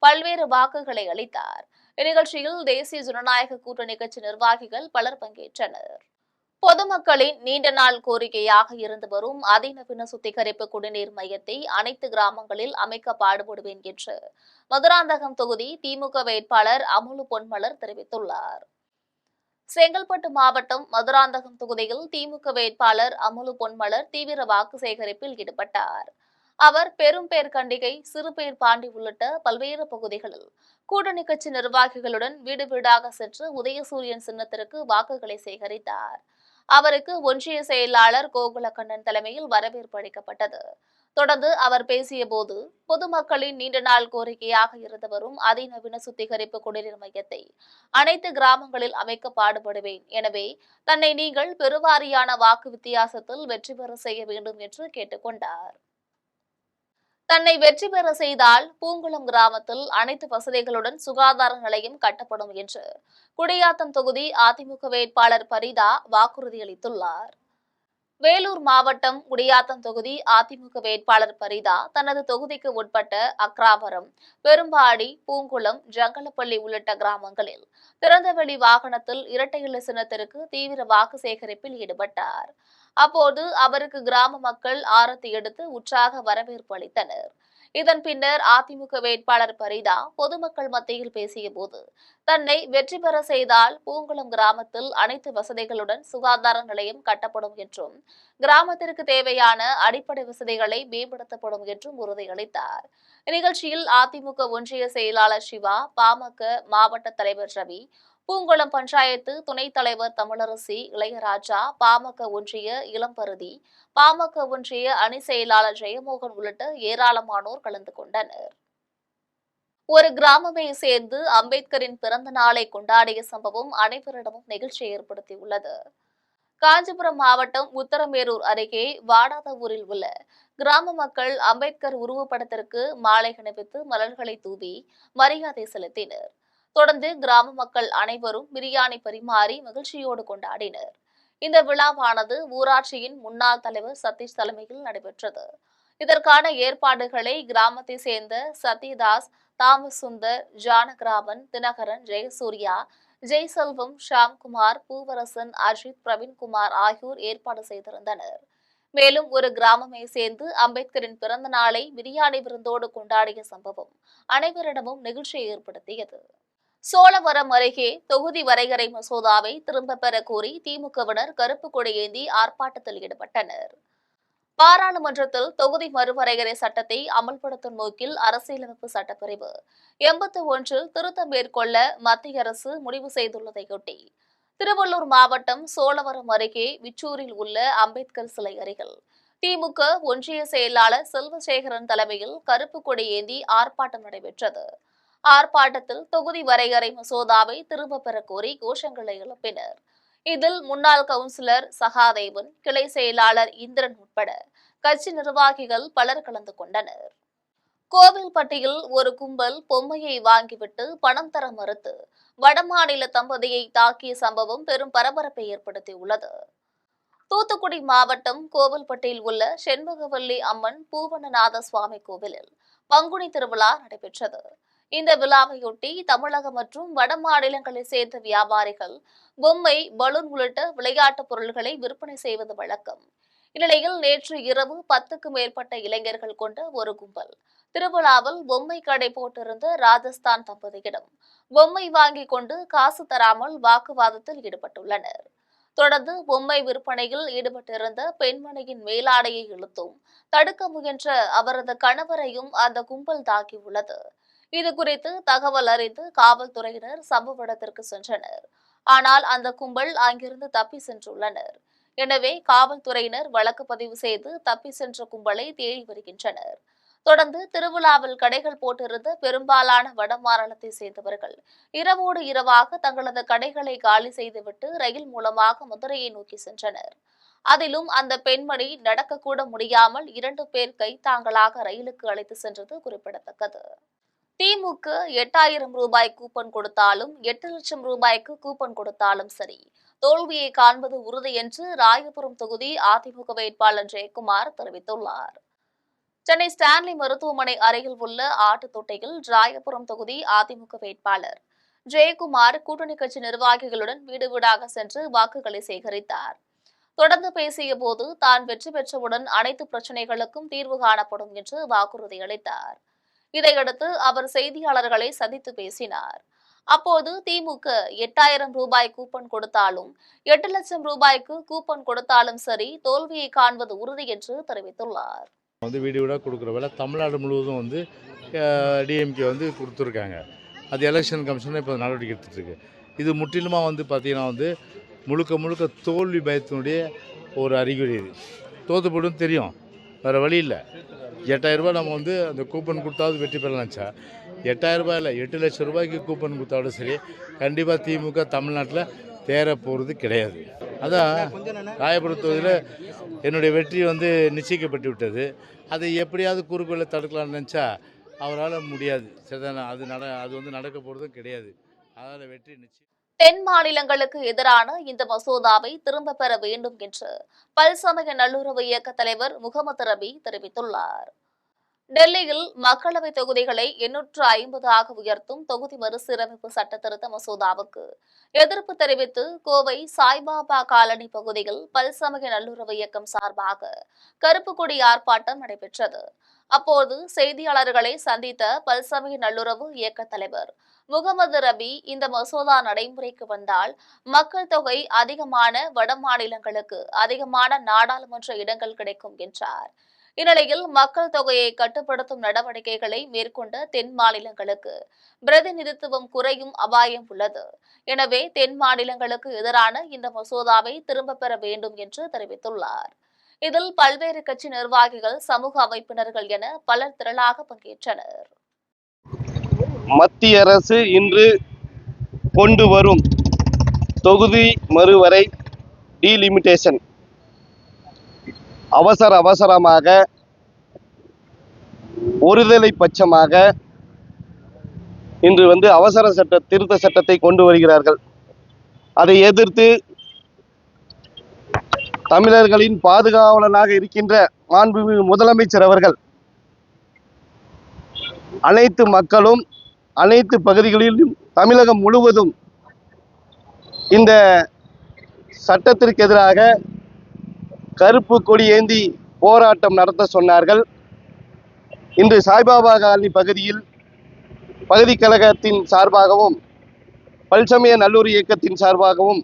பல்வேறு வாக்குகளை அளித்தார். இந்நிகழ்ச்சியில் தேசிய ஜனநாயக கூட்டணி கட்சி நிர்வாகிகள் பலர் பங்கேற்றனர். பொதுமக்களின் நீண்ட நாள் கோரிக்கையாக இருந்து வரும் அதிநவீன சுத்திகரிப்பு குடிநீர் மையத்தை அனைத்து கிராமங்களில் அமைக்க பாடுபடுவேன் என்று மதுராந்தகம் தொகுதி திமுக வேட்பாளர் அமுலு பொன்மலர் தெரிவித்துள்ளார். செங்கல்பட்டு மாவட்டம் மதுராந்தகம் தொகுதியில் திமுக வேட்பாளர் அமுலு பொன்மலர் தீவிர வாக்கு சேகரிப்பில் ஈடுபட்டார். அவர் பெரும்பேர்கண்டிகை, சிறுபேர்பாண்டி உள்ளிட்ட பல்வேறு பகுதிகளில் கூட்டணி கட்சி நிர்வாகிகளுடன் வீடு வீடாக சென்று உதயசூரியன் சின்னத்திற்கு வாக்குகளை சேகரித்தார். அவருக்கு ஒன்றிய செயலாளர் கோகுலக்கண்ணன் தலைமையில் வரவேற்பு அளிக்கப்பட்டது. தொடர்ந்து அவர் பேசிய போது, பொதுமக்களின் நீண்ட நாள் கோரிக்கையாக இருந்து வரும் அதிநவீன சுத்திகரிப்பு குடிநீர் மையத்தை அனைத்து கிராமங்களில் அமைக்க பாடுபடுவேன். எனவே தன்னை நீங்கள் பெருவாரியான வாக்கு வித்தியாசத்தில் வெற்றி பெற செய்ய வேண்டும் என்று கேட்டுக் கொண்டார். தன்னை வெற்றி பெற செய்தால் பூங்குளம் கிராமத்தில் அனைத்து வசதிகளுடன் சுகாதார நிலையம் கட்டப்படும் என்று குடியாத்தம் தொகுதி அதிமுக வேட்பாளர் பரிதா வாக்குறுதி அளித்துள்ளார். வேலூர் மாவட்டம் குடியாத்தம் தொகுதி அதிமுக வேட்பாளர் பரிதா தனது தொகுதிக்கு உட்பட்ட அக்ராபுரம், பெரும்பாடி, பூங்குளம், ஜங்கலப்பள்ளி உள்ளிட்ட கிராமங்களில் திறந்தவெளி வாகனத்தில் இரட்டை இலை சின்னத்திற்கு தீவிர வாக்கு சேகரிப்பில் ஈடுபட்டார். அப்போது அவருக்கு கிராம மக்கள் ஆரத்தி எடுத்து உற்சாக வரவேற்பு அளித்தனர். இதன் பின்னர் அதிமுக வேட்பாளர் பரிதா பொதுமக்கள் மத்தியில் பேசிய போது, தன்னை வெற்றி பெற செய்தால் பூங்குளம் கிராமத்தில் அனைத்து வசதிகளுடன் சுகாதார நிலையம் கட்டப்படும் என்றும் கிராமத்திற்கு தேவையான அடிப்படை வசதிகளை மேம்படுத்தப்படும் என்றும் உறுதியளித்தார். இந்நிகழ்ச்சியில் அதிமுக ஒன்றிய செயலாளர் சிவா, பாமக மாவட்ட தலைவர் ரவி, பூங்குளம் பஞ்சாயத்து துணைத் தலைவர் தமிழரசி, இளையராஜா, பாமக ஒன்றிய இளம்பருதி, பாமக ஒன்றிய அணி செயலாளர் ஜெயமோகன் உள்ளிட்ட ஏராளமானோர் கலந்து கொண்டனர். ஒரு கிராமமே சேர்ந்து அம்பேத்கரின் பிறந்த நாளை கொண்டாடிய சம்பவம் அனைவரிடமும் நெகிழ்ச்சி ஏற்படுத்தியுள்ளது. காஞ்சிபுரம் மாவட்டம் உத்தரமேரூர் அருகே வாடாதவூரில் உள்ள கிராம மக்கள் அம்பேத்கர் உருவப்படத்திற்கு மாலை அணிவித்து மலர்களை தூவி மரியாதை செலுத்தினர். தொடர்ந்து கிராம மக்கள் அனைவரும் பிரியாணி பரிமாறி மகிழ்ச்சியோடு கொண்டாடினர். இந்த விழாவானது ஊராட்சியின் முன்னாள் தலைவர் சதீஷ் தலைமையில் நடைபெற்றது. இதற்கான ஏற்பாடுகளை கிராமத்தை சேர்ந்த சத்யதாஸ், தாமஸ் சுந்தர், ஜானகிராமன், தினகரன், ஜெயசூர்யா, ஜெய்செல்வம், ஷாம்குமார், பூவரசன், அஜித், பிரவீன்குமார் ஆகியோர் ஏற்பாடு செய்திருந்தனர். மேலும் ஒரு கிராமமே சேர்ந்து அம்பேத்கரின் பிறந்த நாளை பிரியாணி விருந்தோடு கொண்டாடிய சம்பவம் அனைவரிடமும் நெகிழ்ச்சியை ஏற்படுத்தியது. சோழவரம் அருகே தொகுதி வரையறை மசோதாவை திரும்பப் பெற கோரி திமுகவினர் கருப்பு கொடி ஏந்தி ஆர்ப்பாட்டத்தில் ஈடுபட்டனர். பாராளுமன்றத்தில் தொகுதி மறுவரையறை சட்டத்தை அமல்படுத்தும் நோக்கில் அரசியலமைப்பு சட்டப்பிரிவு 81 திருத்தம் மேற்கொள்ள மத்திய அரசு முடிவு செய்துள்ளதையொட்டி திருவள்ளூர் மாவட்டம் சோழவரம் அருகே விச்சூரில் உள்ள அம்பேத்கர் சிலை அருகில் திமுக ஒன்றிய செயலாளர் செல்வசேகரன் தலைமையில் கருப்பு கொடி ஏந்தி ஆர்ப்பாட்டம் நடைபெற்றது. ஆர்ப்பாட்டத்தில் தொகுதி வரையறை மசோதாவை திரும்பப் பெற கோரி கோஷங்களை எழுப்பினர். இதில் முன்னாள் கவுன்சிலர் சகாதேவன், கிளை செயலாளர் இந்திரன் உட்பட கட்சி நிர்வாகிகள் பலர் கலந்து கொண்டனர். கோவில்பட்டியில் ஒரு கும்பல் பொம்மையை வாங்கிவிட்டு பணம் தர மறுத்து வடமாநில தம்பதியை தாக்கிய சம்பவம் பெரும் பரபரப்பை ஏற்படுத்தியுள்ளது. தூத்துக்குடி மாவட்டம் கோவில்பட்டியில் உள்ள செண்பகவல்லி அம்மன் பூவனநாத சுவாமி கோவிலில் பங்குனி திருவிழா நடைபெற்றது. இந்த விழாவையொட்டி தமிழகம் மற்றும் வட மாநிலங்களைச் சேர்ந்த வியாபாரிகள் பொம்மை, பலூன் உள்ளிட்ட விளையாட்டுப் பொருட்களை விற்பனை செய்வது வழக்கம். இந்நிலையில் நேற்று இரவு 10க்கும் மேற்பட்ட இளைஞர்கள் கொண்ட ஒரு கும்பல் திருவிழாவில் பொம்மை கடை போட்டிருந்த ராஜஸ்தான் தம்பதியிடம் பொம்மை வாங்கிக் கொண்டு காசு தராமல் வாக்குவாதத்தில் ஈடுபட்டுள்ளனர். தொடர்ந்து பொம்மை விற்பனையில் ஈடுபட்டிருந்த பெண்மணியின் மேலாடையை இழுத்தும் தடுக்க முயன்ற அவரது கணவரையும் அந்த கும்பல் தாக்கியுள்ளது. இதுகுறித்து தகவல் அறிந்து காவல்துறையினர் சம்பவ இடத்திற்கு சென்றனர். ஆனால் அந்த கும்பல் அங்கிருந்து தப்பி சென்றுள்ளனர். எனவே காவல்துறையினர் வழக்கு பதிவு செய்து தப்பி சென்ற கும்பலை தேடி வருகின்றனர். தொடர்ந்து திருவிழாவில் கடைகள் போட்டிருந்த பெரும்பாலான வடமாநிலத்தை சேர்ந்தவர்கள் இரவோடு இரவாக தங்களது கடைகளை காலி செய்துவிட்டு ரயில் மூலமாக மதுரையை நோக்கி சென்றனர். அதிலும் அந்த பெண்மணி நடக்கக்கூட முடியாமல் 2 பேர் கைத்தாங்களாக ரயிலுக்கு அழைத்து சென்றது குறிப்பிடத்தக்கது. திமுக 8000 ரூபாய் கூப்பன் கொடுத்தாலும் 8 லட்சம் ரூபாய்க்கு கூப்பன் கொடுத்தாலும் சரி, தோல்வியை காண்பது உறுதி என்று ராயபுரம் தொகுதி அதிமுக வேட்பாளர் ஜெயக்குமார் தெரிவித்துள்ளார். சென்னை ஸ்டான்லி மருத்துவமனை அருகில் உள்ள ஆட்டுத்தொட்டையில் ராயபுரம் தொகுதி அதிமுக வேட்பாளர் ஜெயக்குமார் கூட்டணி கட்சி நிர்வாகிகளுடன் வீடு வீடாக சென்று வாக்குகளை சேகரித்தார். தொடர்ந்து பேசிய போது தான் வெற்றி பெற்றவுடன் அனைத்து பிரச்சினைகளுக்கும் தீர்வு காணப்படும் என்று வாக்குறுதி அளித்தார். இதையடுத்து அவர் செய்தியாளர்களை சந்தித்து பேசினார். அப்போது திமுக 8000 ரூபாய் கூப்பன் கொடுத்தாலும் 8 லட்சம் ரூபாய்க்கு கூப்பன் கொடுத்தாலும் சரி, தோல்வியை காண்பது உறுதி என்று தெரிவித்துள்ளார். வீடு வீடாக கொடுக்குற வேலை தமிழ்நாடு முழுவதும் டிஎம்கே கொடுத்துருக்காங்க. அது எலெக்ஷன் கமிஷன் இப்போ நடவடிக்கை எடுத்துகிட்டு இருக்கு. இது முற்றிலுமாக பார்த்தீங்கன்னா முழுக்க தோல்வி பயத்தினுடைய ஒரு அறிகுறி. இது தோற்றுப்படும் தெரியும், வேறு வழி இல்லை. 8000 ரூபாய் நம்ம அந்த கூப்பன் கொடுத்தாவது வெற்றி பெறலாம்ச்சா, 8000 ரூபாய் இல்லை 8 லட்சம் ரூபாய்க்கு கூப்பன் கொடுத்தாலும் சரி, கண்டிப்பாக திமுக தமிழ்நாட்டில் தேர போகிறது கிடையாது. அதான் ராயபுரம் தொகுதியில் என்னுடைய வெற்றி நிச்சயிக்கப்பட்டு விட்டது. அதை எப்படியாவது குறுக்குள்ள தடுக்கலாம்னு நினச்சா அவரால் முடியாது. சரிதானே? அது நடக்க போகிறதும் கிடையாது. அதனால் வெற்றி நிச்சயம். தென் மாநிலங்களுக்கு எதிரான இந்த மசோதாவை திரும்ப பெற வேண்டும் என்று பல்சமய நல்லுறவு இயக்க தலைவர் முகமது ரபி தெரிவித்துள்ளார். டெல்லியில் மக்களவை தொகுதிகளை 850 உயர்த்தும் தொகுதி மறுசீரமைப்பு சட்ட திருத்த மசோதாவுக்கு எதிர்ப்பு தெரிவித்து கோவை சாய்பாபா காலனி பகுதியில் பல்சமய நல்லுறவு இயக்கம் சார்பாக கருப்பு கொடி ஆர்ப்பாட்டம் நடைபெற்றது. அப்போது செய்தியாளர்களை சந்தித்த பல்சமய நல்லுறவு இயக்க தலைவர் முகமது ரபி, இந்த மசோதா நடைமுறைக்கு வந்தால் மக்கள் தொகை அதிகமான வட மாநிலங்களுக்கு அதிகமான நாடாளுமன்ற இடங்கள் கிடைக்கும் என்றார். இந்நிலையில் மக்கள் தொகையை கட்டுப்படுத்தும் நடவடிக்கைகளை மேற்கொண்ட தென் மாநிலங்களுக்கு பிரதிநிதித்துவம் குறையும் அபாயம் உள்ளது. எனவே தென் மாநிலங்களுக்கு எதிரான இந்த மசோதாவை திரும்ப பெற வேண்டும் என்று தெரிவித்துள்ளார். இதில் பல்வேறு கட்சி நிர்வாகிகள், சமூக அமைப்பினர்கள் என பலர் திரளாக பங்கேற்றனர். மத்திய அரசு இன்று கொண்டு வரும் தொகுதி மறுவரை டீலிமிட்டேஷன் அவசரமாக ஒருதலை பட்சமாக இன்று அவசர திருத்த சட்டத்தை கொண்டு வருகிறார்கள். அதை எதிர்த்து தமிழர்களின் பாதுகாவலனாக இருக்கின்ற மாண்புமிகு முதலமைச்சர் அவர்கள் அனைத்து மக்களும் அனைத்து பகுதிகளிலும் தமிழகம் முழுவதும் இந்த சட்டத்திற்கு எதிராக கருப்பு கொடி ஏந்தி போராட்டம் நடத்த சொன்னார்கள். இன்று சாய்பாபா காலனி பகுதியில் பகுதி கழகத்தின் சார்பாகவும் பல்சமய நல்லூர் இயக்கத்தின் சார்பாகவும்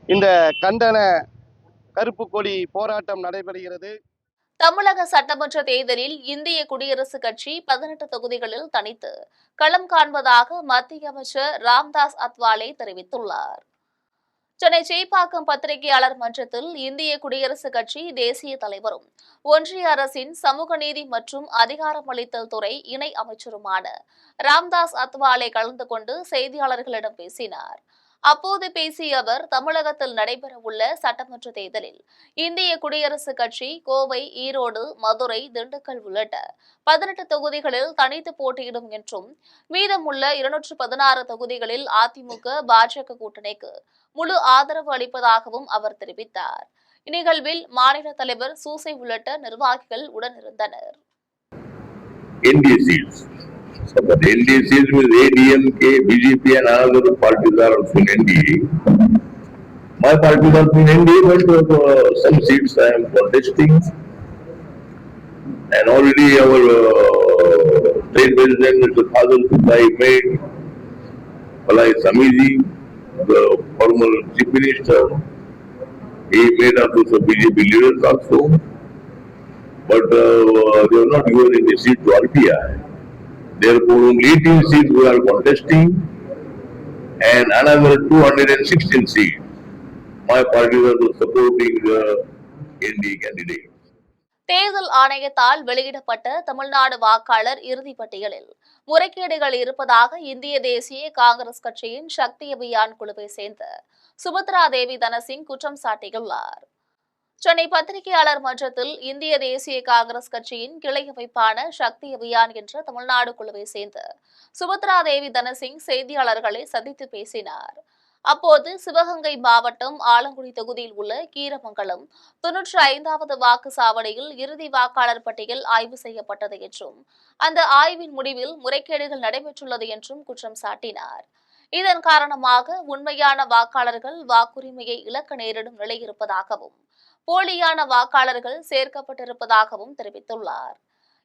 இந்த கண்டன கருப்பு கொடி போராட்டம் நடைபெறுகிறது. தமிழக சட்டமன்ற தேர்தலில் இந்திய குடியரசுக் கட்சி 18 தொகுதிகளில் தனித்து களம் காண்பதாக மத்திய அமைச்சர் ராம்தாஸ் அத்வாலே தெரிவித்துள்ளார். சென்னை சேப்பாக்கம் பத்திரிகையாளர் மன்றத்தில் இந்திய குடியரசுக் கட்சி தேசிய தலைவரும் ஒன்றிய அரசின் சமூக நீதி மற்றும் அதிகாரமளித்தல் துறை இணை அமைச்சருமான ராம்தாஸ் அத்வாலே கலந்து கொண்டு செய்தியாளர்களிடம் பேசினார். அப்போது பேசிய அவர், தமிழகத்தில் நடைபெறவுள்ள சட்டமன்ற தேர்தலில் இந்திய குடியரசுக் கட்சி கோவை, ஈரோடு, மதுரை, திண்டுக்கல் உள்ளிட்ட 18 தொகுதிகளில் தனித்து போட்டியிடும் என்றும் மீதமுள்ள 216 தொகுதிகளில் அதிமுக, பாஜக கூட்டணிக்கு முழு ஆதரவு அளிப்பதாகவும் அவர் தெரிவித்தார். இந்நிகழ்வில் மாநில தலைவர் சூசை உள்ளிட்ட நிர்வாகிகள் உடனிருந்தனர். India seats So the NDA seats with ADMK, BJP and other parties are also in NDA. My party is also in NDA, but some seats I am contesting. And already our state president, Mr. Fazal Kutai, made Palai Samiji, the former chief minister, he made up to some BJP leaders also. But they are not given any seat to RPI. Therefore, only 18 seats we are contesting and another 216 seats. My party is also supporting the NDA candidate. தேர்தல் ஆணையத்தால் வெளியிடப்பட்ட தமிழ்நாடு வாக்காளர் இறுதிப் பட்டியலில் முறைகேடுகள் இருப்பதாக இந்திய தேசிய காங்கிரஸ் கட்சியின் சக்தி அபியான் குழுவை சேர்ந்த சுபத்ரா தேவி தனசிங் குற்றம் சாட்டியுள்ளார். சென்னை பத்திரிகையாளர் மன்றத்தில் இந்திய தேசிய காங்கிரஸ் கட்சியின் கிளை அமைப்பான சக்தி அபியான் என்ற தமிழ்நாடு குழுவை சேர்ந்த சுபத்ரா தேவி தனசிங் செய்தியாளர்களை சந்தித்து பேசினார். அப்போது சிவகங்கை மாவட்டம் ஆலங்குடி தொகுதியில் உள்ள கீரமங்கலம் 95வது வாக்குச்சாவடியில் இறுதி வாக்காளர் பட்டியல் ஆய்வு செய்யப்பட்டது என்றும் அந்த ஆய்வின் முடிவில் முறைகேடுகள் நடைபெற்றுள்ளது என்றும் குற்றம் சாட்டினார். இதன் காரணமாக உண்மையான வாக்காளர்கள் வாக்குரிமையை இழக்க நேரிடும் நிலை இருப்பதாகவும் போலியான வாக்காளர்கள் சேர்க்கப்பட்டிருப்பதாகவும் தெரிவித்துள்ளார்.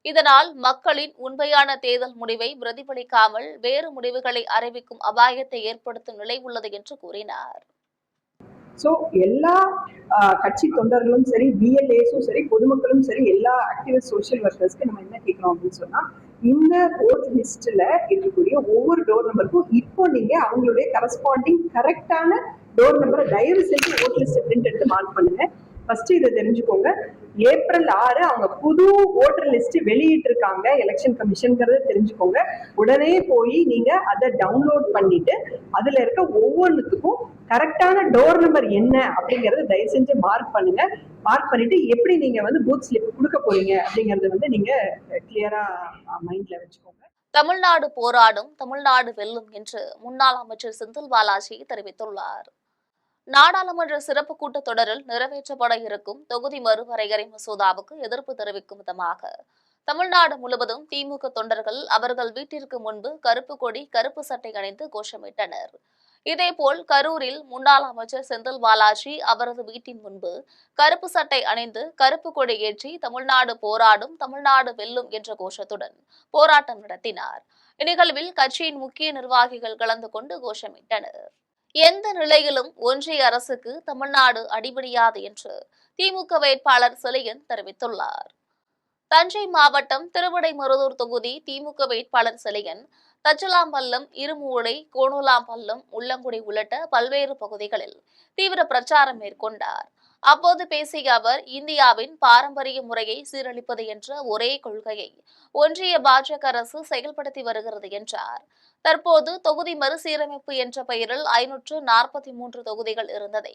இதனால் மக்களின் உண்மையான தேர்தல் முடிவை பிரதிபலிக்காமல் வேறு முடிவுகளை அறிவிக்கும் அபாயத்தை ஏற்படுத்தும் நிலை உள்ளது என்று கூறினார். ஸோ எல்லா கட்சி தொண்டர்களும் சரி, பிஎல்ஏஸும் சரி, பொதுமக்களும் சரி, எல்லா ஆக்டிவிஸ்ட் சோஷியல் ஒர்க்கர்ஸ்க்கு நம்ம என்ன கேட்கறோம் அப்படின்னு சொன்னா, இந்த ஓட் லிஸ்ட்ல இருக்கக்கூடிய ஒவ்வொரு டோர் நம்பருக்கும் இப்போ நீங்க அவங்களுடைய கரஸ்பாண்டிங் கரெக்டான டோர் நம்பரை தயவு செஞ்சு ஓட் லிஸ்ட் பிரிண்ட் எடுத்து மார்க் பண்ணுங்க. ஃபர்ஸ்ட் இதை தெரிஞ்சுக்கோங்க. ஏப்ரல் 6 அவங்க புது ஓட்டர் லிஸ்ட் வெளியிட்டு இருக்காங்க எலெக்ஷன் கமிஷன்ங்கிறத தெரிஞ்சுக்கோங்க. உடனே போய் நீங்க அதை டவுன்லோட் பண்ணிட்டு அதுல இருக்க ஒவ்வொன்றுத்துக்கும் கரெக்டான டோர் நம்பர் என்ன அப்படிங்கறத தயவு செஞ்சு மார்க் பண்ணுங்க. மார்க் பண்ணிட்டு எப்படி நீங்க பூத் ஸ்லிப் கொடுக்க போறீங்க அப்படிங்கறத நீங்க கிளியரா மைண்ட்ல வச்சுக்கோங்க. தமிழ்நாடு போராடும், தமிழ்நாடு வெல்லும் என்று முன்னாள் அமைச்சர் செந்தில் பாலாஜி தெரிவித்துள்ளார். நாடாளுமன்ற சிறப்பு கூட்டத்தொடரில் நிறைவேற்றப்பட இருக்கும் தொகுதி மறுவரையறை மசோதாவுக்கு எதிர்ப்பு தெரிவிக்கும் விதமாக தமிழ்நாடு முழுவதும் திமுக தொண்டர்கள் அவர்கள் வீட்டிற்கு முன்பு கருப்பு கொடி, கருப்பு சட்டை அணிந்து கோஷமிட்டனர். இதேபோல் கரூரில் முன்னாள் அமைச்சர் செந்தில் பாலாஜி அவரது வீட்டின் முன்பு கருப்பு சட்டை அணிந்து கருப்பு கொடி ஏற்றி தமிழ்நாடு போராடும், தமிழ்நாடு வெல்லும் என்ற கோஷத்துடன் போராட்டம் நடத்தினார். இந்நிகழ்வில் கட்சியின் முக்கிய நிர்வாகிகள் கலந்து கொண்டு கோஷமிட்டனர். எந்த நிலையிலும் ஒன்றிய அரசுக்கு தமிழ்நாடு அடிபணியாது என்று திமுக வேட்பாளர் செழியன் தெரிவித்துள்ளார். தஞ்சை மாவட்டம் திருவிடைமருதூர் தொகுதி திமுக வேட்பாளர் செழியன் தச்சலாம்பள்ளம், இருமூளை, கோணுலாம்பள்ளம், உள்ளங்குடி உள்ளிட்ட பல்வேறு பகுதிகளில் தீவிர பிரச்சாரம் மேற்கொண்டார். அப்போது பேசிய அவர், இந்தியாவின் பாரம்பரிய முறையை சீரழிப்பது என்ற ஒரே கொள்கையை ஒன்றிய பாஜக அரசு செயல்படுத்தி வருகிறது என்றார். தற்போது தொகுதி மறுசீரமைப்பு என்ற பெயரில் 543 தொகுதிகள் இருந்ததை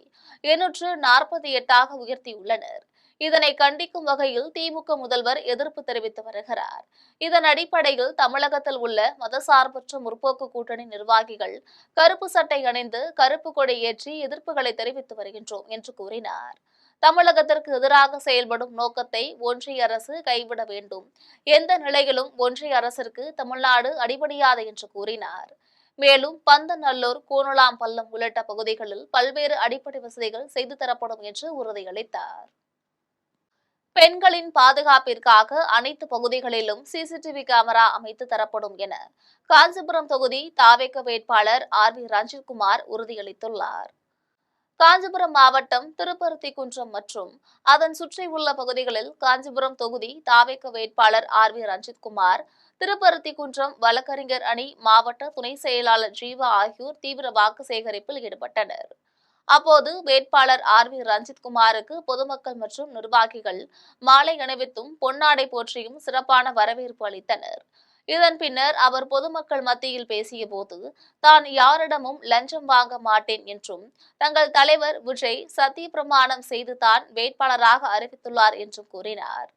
848 உயர்த்தியுள்ளனர். இதனை கண்டிக்கும் வகையில் திமுக முதல்வர் எதிர்ப்பு தெரிவித்து வருகிறார். இதன் அடிப்படையில் தமிழகத்தில் உள்ள மதசார்பற்ற முற்போக்கு கூட்டணி நிர்வாகிகள் கருப்பு சட்டை அணிந்து கருப்பு கொடி ஏற்றி எதிர்ப்புகளை தெரிவித்து வருகின்றோம் என்று கூறினார். தமிழகத்திற்கு எதிராக செயல்படும் நோக்கத்தை ஒன்றிய அரசு கைவிட வேண்டும். எந்த நிலையிலும் ஒன்றிய அரசிற்கு தமிழ்நாடு அடிபணியாது என்று கூறினார். மேலும் பந்தநல்லூர், கோணுலாம்பள்ளம் உள்ளிட்ட பகுதிகளில் பல்வேறு அடிப்படை வசதிகள் செய்து தரப்படும் என்று உறுதியளித்தார். பெண்களின் பாதுகாப்பிற்காக அனைத்து பகுதிகளிலும் சிசிடிவி கேமரா அமைத்து தரப்படும் என காஞ்சிபுரம் தொகுதி தாவேக வேட்பாளர் RV ரஞ்சித்குமார் உறுதியளித்துள்ளார். காஞ்சிபுரம் மாவட்டம் திருப்பருத்திக்குன்றம் மற்றும் அதன் சுற்றியுள்ள பகுதிகளில் காஞ்சிபுரம் தொகுதி தாவேக வேட்பாளர் RV ரஞ்சித்குமார், திருப்பருத்திக்குன்றம் வழக்கறிஞர் அணி மாவட்ட துணை செயலாளர் ஜீவா ஆகியோர் தீவிர வாக்கு சேகரிப்பில் ஈடுபட்டனர். அப்போது வேட்பாளர் RV ரஞ்சித்குமாருக்கு பொதுமக்கள் மற்றும் நிர்வாகிகள் மாலை அணிவித்தும் பொன்னாடை போற்றியும் சிறப்பான வரவேற்பு அளித்தனர். இதன் பின்னர் அவர் பொதுமக்கள் மத்தியில் பேசிய போது, தான் யாரிடமும் லஞ்சம் வாங்க மாட்டேன் என்றும் தங்கள் தலைவர் விஜய் சத்திய பிரமாணம் செய்து தான் வேட்பாளராக அறிவித்துள்ளார் என்றும் கூறினார்.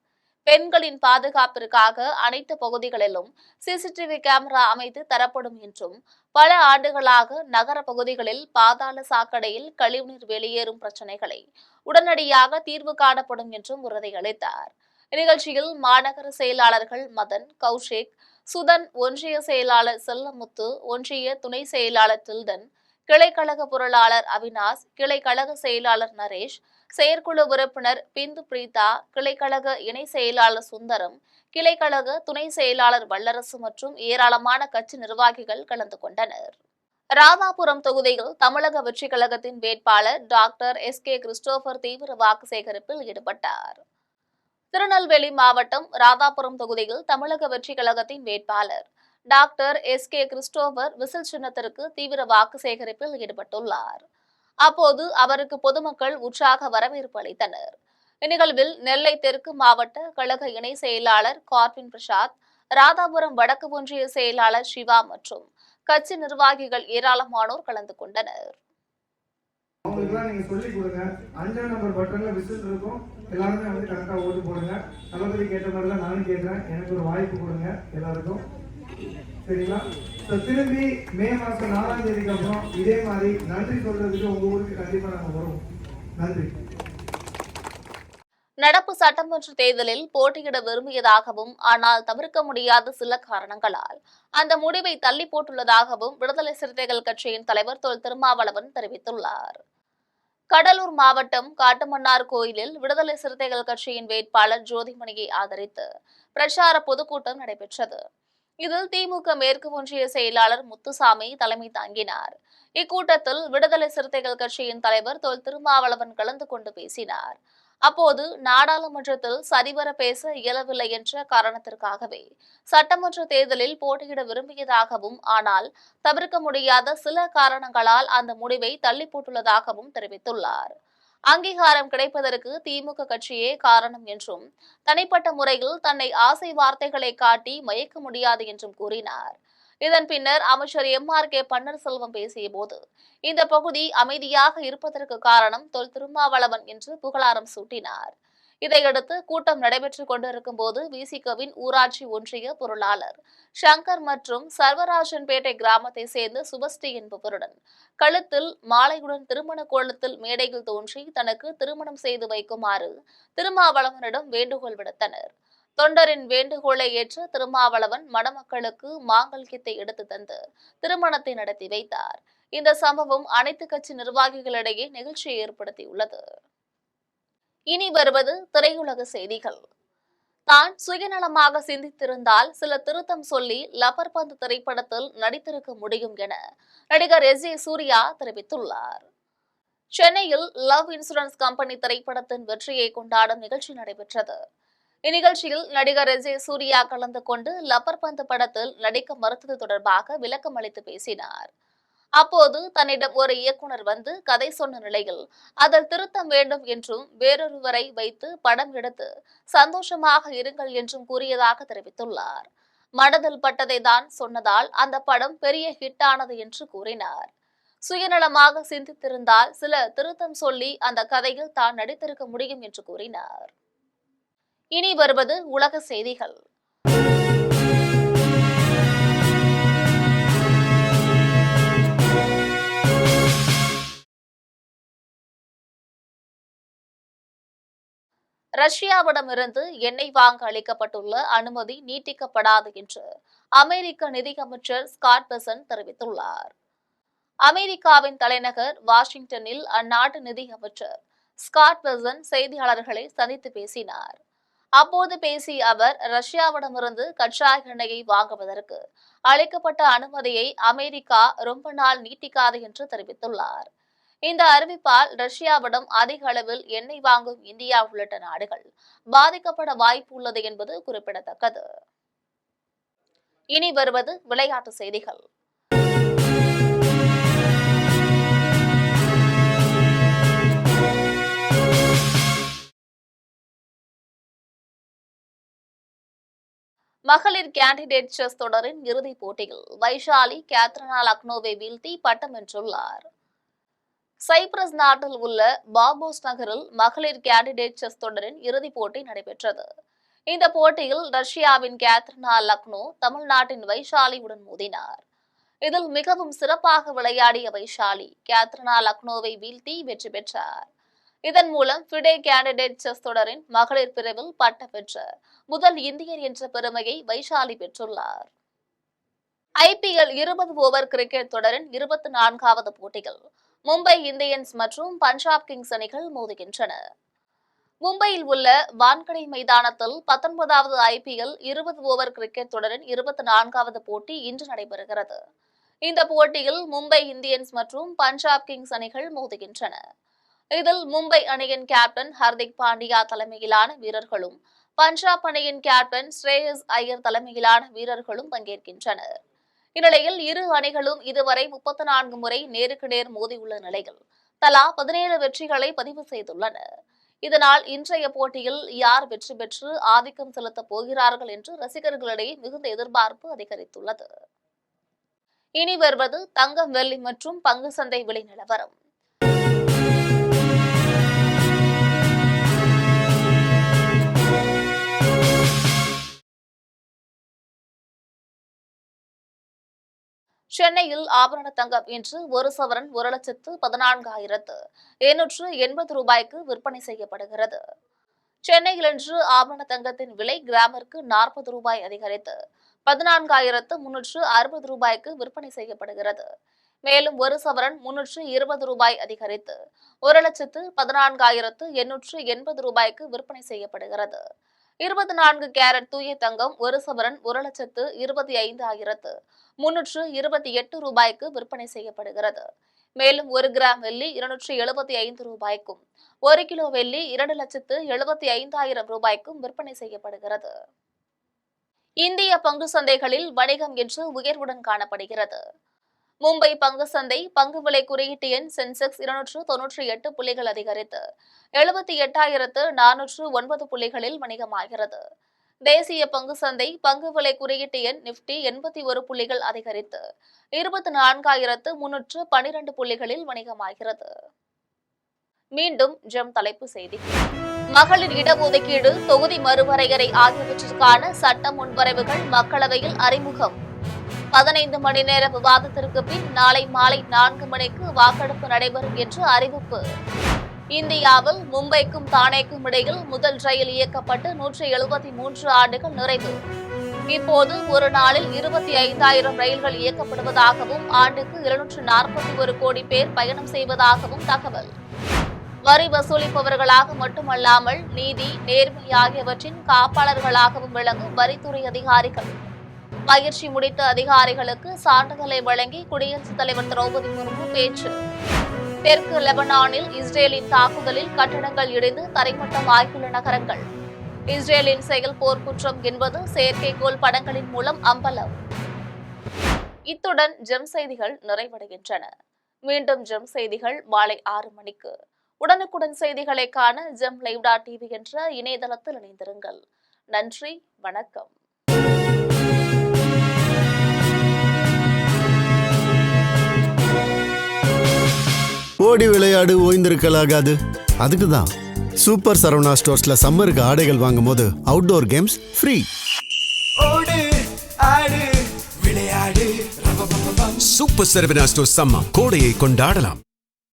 பெண்களின் பாதுகாப்பிற்காக அனைத்து பகுதிகளிலும் சிசிடிவி கேமரா அமைத்து தரப்படும் என்றும், பல ஆண்டுகளாக நகர பகுதிகளில் பாதாள சாக்கடையில் கழிவுநீர் வெளியேறும் பிரச்சினைகளை உடனடியாக தீர்வு காணப்படும் என்றும் உறுதியளித்தார். இந்நிகழ்ச்சியில் மாநகர செயலாளர்கள் மதன், கௌஷிக், சுதன் ஒன்றிய செயலாளர் செல்லமுத்து, ஒன்றிய துணை செயலாளர் டில்டன், கிளைக்கழக பொருளாளர் அவினாஷ், கிளைக்கழக செயலாளர் நரேஷ், செயற்குழு உறுப்பினர் பிந்து பிரீதா, கிளைக்கழக இணை செயலாளர் சுந்தரம், கிளைக்கழக துணை செயலாளர் வல்லரசு மற்றும் ஏராளமான கட்சி நிர்வாகிகள் கலந்து கொண்டனர். ராதாபுரம் தொகுதியில் தமிழக வெற்றி கழகத்தின் வேட்பாளர் டாக்டர் எஸ்.கே. கிறிஸ்டோபர் தீவிர வாக்கு சேகரிப்பில் ஈடுபட்டார். திருநெல்வேலி மாவட்டம் ராதாபுரம் தொகுதியில் தமிழக வெற்றி கழகத்தின் வேட்பாளர் டாக்டர் எஸ்.கே. கிறிஸ்டோபர் விசில் சின்னத்திற்கு தீவிர வாக்கு சேகரிப்பில் ஈடுபட்டுள்ளார். அப்போது அவருக்கு பொதுமக்கள் உற்சாக வரவேற்பு அளித்தனர். இந்நிகழ்வில் நெல்லை தெற்கு மாவட்ட கழக இணை செயலாளர் கார்வின் பிரசாத், ராதாபுரம் வடக்கு ஒன்றிய செயலாளர் சிவா மற்றும் கட்சி நிர்வாகிகள் ஏராளமானோர் கலந்து கொண்டனர். அவங்களுக்குலாம் நீங்க சொல்லி கொடுங்க. 5ஆம் நம்பர் பட்டன்ல விசில் இருக்கும். எல்லாருமே வந்து கரெக்டா ஓட்டு போடுங்க. தளபதி கேட்ட மாதிரி தான் நானும் கேட்கிறேன். எனக்கு ஒரு வாய்ப்பு கொடுங்க எல்லாருக்கும். சரிங்களா? திரும்பி மே மாசம் 4ஆம் தேதிக்கு அப்புறம் இதே மாதிரி நன்றி சொல்றதுக்கு உங்க ஊருக்கு கண்டிப்பா நாங்க வருவோம். நன்றி. நடப்பு சட்டமன்ற தேர்தலில் போட்டியிட விரும்பியதாகவும் ஆனால் தவிர்க்க முடியாத சில காரணங்களால் அந்த முடிவை தள்ளி போட்டுள்ளதாகவும் விடுதலை சிறுத்தைகள் கட்சியின் தலைவர் தொல் திருமாவளவன் தெரிவித்துள்ளார். கடலூர் மாவட்டம் காட்டுமன்னார் கோயிலில் விடுதலை சிறுத்தைகள் கட்சியின் வேட்பாளர் ஜோதிமணியை ஆதரித்து பிரச்சார பொதுக்கூட்டம் நடைபெற்றது. இதில் திமுக மேற்கு ஒன்றிய செயலாளர் முத்துசாமி தலைமை தாங்கினார். இக்கூட்டத்தில் விடுதலை சிறுத்தைகள் கட்சியின் தலைவர் தொல் திருமாவளவன் கலந்து கொண்டு பேசினார். அப்போது நாடாளுமன்றத்தில் சரிவர பேச இயலவில்லை என்ற காரணத்திற்காகவே சட்டமன்ற தேர்தலில் போட்டியிட விரும்பியதாகவும் ஆனால் தவிர்க்க முடியாத சில காரணங்களால் அந்த முடிவை தள்ளி போட்டுள்ளதாகவும் தெரிவித்துள்ளார். அங்கீகாரம் கிடைப்பதற்கு திமுக கட்சியே காரணம் என்றும் தனிப்பட்ட முறையில் தன்னை ஆசை வார்த்தைகளை காட்டி மயக்க முடியாது என்றும் கூறினார். இதன் பின்னர் அமைச்சர் எம்.ஆர்.கே. பன்னீர்செல்வம் பேசிய போது இந்த பகுதி அமைதியாக இருப்பதற்கு காரணம் தொல் திருமாவளவன் என்று புகழாரம் சூட்டினார். இதையடுத்து கூட்டம் நடைபெற்றுக் கொண்டிருக்கும் போது விசிகவின் ஊராட்சி ஒன்றிய பொருளாளர் சங்கர் மற்றும் சர்வராஜன்பேட்டை கிராமத்தை சேர்ந்த சுபஸ்ரீ என்பவருடன் கழுத்தில் மாலையுடன் திருமண கோலத்தில் மேடையில் தோன்றி தனக்கு திருமணம் செய்து வைக்குமாறு திருமாவளவனிடம் வேண்டுகோள் விடுத்தனர். தொண்டரின் வேண்டுகோளை ஏற்று திருமாவளவன் மணமக்களுக்கு மாங்கல்யத்தை எடுத்து தந்து திருமணத்தை நடத்தி வைத்தார். இந்த சம்பவம் அனைத்து கட்சி நிர்வாகிகளிடையே நிகழ்ச்சியை ஏற்படுத்தியுள்ளது. இனி வருவது திரையுலக செய்திகள். தான் சுயநலமாக சிந்தித்திருந்தால் சில திருத்தம் சொல்லி லப்பர் பந்து திரைப்படத்தில் நடித்திருக்க முடியும் என நடிகர் எஸ்.ஜே. சூர்யா தெரிவித்துள்ளார். சென்னையில் லவ் இன்சூரன்ஸ் கம்பெனி திரைப்படத்தின் வெற்றியை கொண்டாடும் நிகழ்ச்சி நடைபெற்றது. இந்நிகழ்ச்சியில் நடிகர் எஸ்.ஜே. சூர்யா கலந்து கொண்டு லப்பர் பந்து படத்தில் நடிக்க மறுத்தது தொடர்பாக விளக்கம் அளித்து பேசினார். அப்போது தன்னிடம் ஒரு இயக்குனர் வந்து கதை சொன்ன நிலையில் அதில் திருத்தம் வேண்டும் என்றும் வேறொருவரை வைத்து படம் எடுத்து சந்தோஷமாக இருங்கள் என்றும் கூறியதாக தெரிவித்துள்ளார். மனதில் பட்டதை தான் சொன்னதால் அந்த படம் பெரிய ஹிட் ஆனது என்று கூறினார். சுயநலமாக சிந்தித்திருந்தால் சில திருத்தம் சொல்லி அந்த கதையில் தான் நடித்திருக்க முடியும் என்று கூறினார். இனி வருவது உலக செய்திகள். ரஷ்யாவிடமிருந்து எண்ணெய் வாங்க அளிக்கப்பட்டுள்ள அனுமதி நீட்டிக்கப்படாது என்று அமெரிக்க நிதியமைச்சர் ஸ்காட் பெசன்ட் தெரிவித்துள்ளார். அமெரிக்காவின் தலைநகர் வாஷிங்டனில் அந்நாட்டு நிதியமைச்சர் ஸ்காட் பெசன்ட் செய்தியாளர்களை சந்தித்து பேசினார். அப்போது பேசிய அவர் ரஷ்யாவிடமிருந்து கச்சா எண்ணெயை வாங்குவதற்கு அளிக்கப்பட்ட அனுமதியை அமெரிக்கா ரொம்ப நாள் நீட்டிக்காது என்று தெரிவித்துள்ளார். இந்த அறிவிப்பால் ரஷ்யாவிடம் அதிக அளவில் எண்ணெய் வாங்கும் இந்தியா உள்ளிட்ட நாடுகள் பாதிக்கப்பட வாய்ப்பு உள்ளது என்பது குறிப்பிடத்தக்கது. இனி வருவது விளையாட்டு செய்திகள். மகளிர் கேண்டிடேட் செஸ் தொடரின் இறுதிப் போட்டியில் வைஷாலி கேத்ரினா லக்னோவை வீழ்த்தி பட்டம் வென்றுள்ளார். சைப்ரஸ் நாட்டில் உள்ள பார்போஸ் நகரில் மகளிர் கேண்டிடேட் செஸ் தொடரின் இறுதிப் போட்டி நடைபெற்றது. இந்த போட்டியில் ரஷ்யாவின் கேத்ரினா லக்னோ தமிழ்நாட்டின் வைஷாலியுடன் மோதினார். இதில் மிகவும் சிறப்பாக விளையாடிய வைஷாலி கேத்ரினா லக்னோவை வீழ்த்தி வெற்றி பெற்றார். இதன் மூலம் ஃபிடே கேண்டிடேட் செஸ் தொடரின் மகளிர் பிரிவில் பட்டம் பெற்ற முதல் இந்தியர் என்ற பெருமையை வைஷாலி பெற்றுள்ளார். IPL 20 ஓவர் கிரிக்கெட் தொடரின் 24வது போட்டிகள் மும்பை இந்தியன்ஸ் மற்றும் பஞ்சாப் கிங்ஸ் அணிகள் மோதுகின்றன. மும்பையில் உள்ள வான்கடை மைதானத்தில் 19வது IPL 20 ஓவர் கிரிக்கெட் தொடரின் 24வது போட்டி இன்று நடைபெறுகிறது. இந்த போட்டியில் மும்பை இந்தியன்ஸ் மற்றும் பஞ்சாப் கிங்ஸ் அணிகள் மோதுகின்றன. இதில் மும்பை அணியின் கேப்டன் ஹர்திக் பாண்டியா தலைமையிலான வீரர்களும் பஞ்சாப் அணியின் கேப்டன் ஸ்ரேயஸ் ஐயர் தலைமையிலான வீரர்களும் பங்கேற்கின்றனர். இந்நிலையில் இரு அணிகளும் இதுவரை 34 முறை நேருக்கு நேர் மோதியுள்ள நிலையில் தலா 17 வெற்றிகளை பதிவு செய்துள்ளன. இதனால் இன்றைய போட்டியில் யார் வெற்றி பெற்று ஆதிக்கம் செலுத்தப் போகிறார்கள் என்று ரசிகர்களிடையே மிகுந்த எதிர்பார்ப்பு அதிகரித்துள்ளது. இனி வருவது தங்கம், வெள்ளி மற்றும் பங்கு சந்தை விலை நிலவரம். சென்னையில் ஆபரண தங்கம் இன்று ஒரு சவரன் 1,14,780 ரூபாய்க்கு விற்பனை செய்யப்படுகிறது. சென்னையில் இன்று ஆபரண தங்கத்தின் விலை கிராமிற்கு 40 ரூபாய் அதிகரித்து 14,360 ரூபாய்க்கு விற்பனை செய்யப்படுகிறது. மேலும் ஒரு சவரன் 320 ரூபாய் அதிகரித்து 1,14,880 ரூபாய்க்கு விற்பனை செய்யப்படுகிறது. 24 கேரட் தூய தங்கம் ஒரு சவரன் 1,25,328 ரூபாய்க்கு விற்பனை செய்யப்படுகிறது. மேலும் 1 கிராம் வெள்ளி 275 ரூபாய்க்கும் 1 கிலோ வெள்ளி 2,75,000 ரூபாய்க்கும் விற்பனை செய்யப்படுகிறது. இந்திய பங்கு சந்தைகளில் வணிகம் இன்று உயர்வுடன் காணப்படுகிறது. மும்பை பங்கு சந்தை பங்கு விலை குறியீட்டு எண் சென்செக்ஸ் 298 புள்ளிகள் அதிகரித்து 78,409 புள்ளிகளில் வணிகமாகிறது. தேசிய பங்கு சந்தை பங்கு விலை குறியீட்டு எண் நிப்டி 81 புள்ளிகள் அதிகரித்து 24,312 புள்ளிகளில் வணிகமாகிறது. மீண்டும் ஜெம் தலைப்பு செய்திகள். மகளிர் இடஒதுக்கீடு, தொகுதி மறுவரையறை ஆகியவற்றிற்கான சட்ட முன்வரைவுகள் மக்களவையில் அறிமுகம். 15 மணி நேர விவாதத்திற்கு பின் நாளை மாலை 4 மணிக்கு வாக்கெடுப்பு நடைபெறும் என்று அறிவிப்பு. இந்தியாவில் மும்பைக்கும் தானேக்கும் இடையில் முதல் ரயில் இயக்கப்பட்டு 173 ஆண்டுகள் நிறைவு. இப்போது ஒரு நாளில் 25,000 ரயில்கள் இயக்கப்படுவதாகவும் ஆண்டுக்கு 241 கோடி பேர் பயணம் செய்வதாகவும் தகவல். வரி வசூலிப்பவர்களாக மட்டுமல்லாமல் நீதி, நேர்மை ஆகியவற்றின் காப்பாளர்களாகவும் விளங்கும் வரித்துறை அதிகாரிகள். பயிற்சி முடித்த அதிகாரிகளுக்கு சான்றிதழை வழங்கி குடியரசுத் தலைவர் திரௌபதி முர்மு பேச்சு. தெற்கு லெபனானில் இஸ்ரேலின் தாக்குதலில் கட்டடங்கள் இடிந்து தரைமட்டமாகியுள்ள நகரங்கள். இஸ்ரேலின் செயல் போர்க்குற்றம் என்பது செயற்கைக்கோள் படங்களின் மூலம் அம்பலம். இத்துடன் ஜெம் செய்திகள் நிறைவடைகின்றன. மீண்டும் ஜெம் செய்திகள் மாலை 6 மணிக்கு. உடனுக்குடன் செய்திகளை காண GemLive.tv என்ற இணையதளத்தில் இணைந்திருங்கள். நன்றி, வணக்கம். ஓடி விளையாடு, ஓய்ந்திருக்கலாகாது. அதுக்கு தான் சூப்பர் சரவணா ஸ்டோர்ஸ்ல சம்மருக்கு ஆடைகள் வாங்கும் போது outdoor games free. Super Saravana Stores summer கோடையை கொண்டாடலாம்.